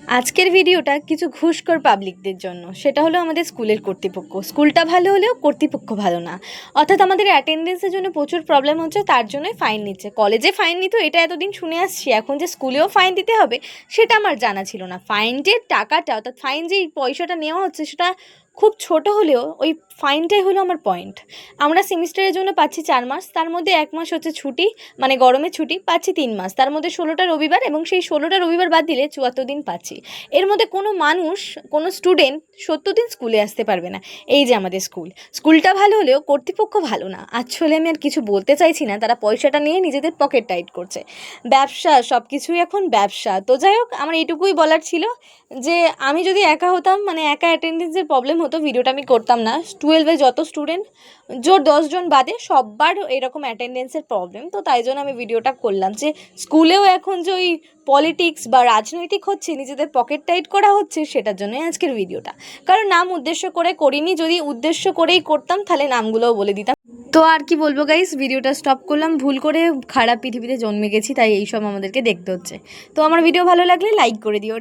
আজকের ভিডিওটা কিছু ঘুষখোর পাবলিকদের জন্য। সেটা হলো আমাদের স্কুলের কর্তৃপক্ষ। স্কুলটা ভালো হলেও কর্তৃপক্ষ ভালো না। অর্থাৎ আমাদের অ্যাটেন্ডেন্সের জন্য প্রচুর প্রবলেম হচ্ছে, তার জন্যই ফাইন নিচ্ছে। কলেজে ফাইন নিত এটা এতদিন শুনে আসছি, এখন যে স্কুলেও ফাইন দিতে হবে সেটা আমার জানা ছিল না। ফাইন যে টাকাটা, অর্থাৎ ফাইন যে পয়সাটা নেওয়া হচ্ছে সেটা খুব ছোট হলেও ওই ফাইনটাই হলো আমার পয়েন্ট। আমরা সেমিস্টারের জন্য পাচ্ছি 4 মাস, তার মধ্যে 1 মাস হচ্ছে ছুটি, মানে গরমের ছুটি পাচ্ছি 3 মাস, তার মধ্যে 16টা রবিবার, এবং সেই 16টা রবিবার বাদ দিলে 74 দিন পাচ্ছি। এর মধ্যে কোনো মানুষ, কোনো স্টুডেন্ট 70 দিন স্কুলে আসতে পারবে না। এই যে আমাদের স্কুলটা ভালো হলেও কর্তৃপক্ষ ভালো না। আসলে আমি আর কিছু বলতে চাইছি না, তারা পয়সাটা নিয়ে নিজেদের পকেট টাইট করছে। ব্যবসা, সব কিছুই এখন ব্যবসা। তো যাই হোক, আমার এইটুকুই বলার ছিল যে আমি যদি একা হতাম, মানে একা অ্যাটেন্ডেন্সের প্রবলেম হতো, ভিডিওটা আমি করতাম না। 12-এ যত স্টুডেন্ট, জোর 10 জন বাদে সবার এরকম অ্যাটেন্ডেন্সের প্রবলেম, তো তাই জন্য আমি ভিডিওটা করলাম যে স্কুলেও এখন যে ওই পলিটিক্স বা রাজনৈতিক হচ্ছে, নিজেদের পকেট টাইট করা হচ্ছে, সেটার জন্যই আজকের ভিডিওটা। কারণ নাম উদ্দেশ্য করে করিনি, যদি উদ্দেশ্য করেই করতাম তাহলে নামগুলোও বলে দিতাম। তো আর কি বলবো গাইস, ভিডিওটা স্টপ করলাম। ভুল করে খারাপ পৃথিবীতে জন্মে গেছি, তাই এইসব আমাদেরকে দেখতে হচ্ছে। তো আমার ভিডিও ভালো লাগলে লাইক করে দিও।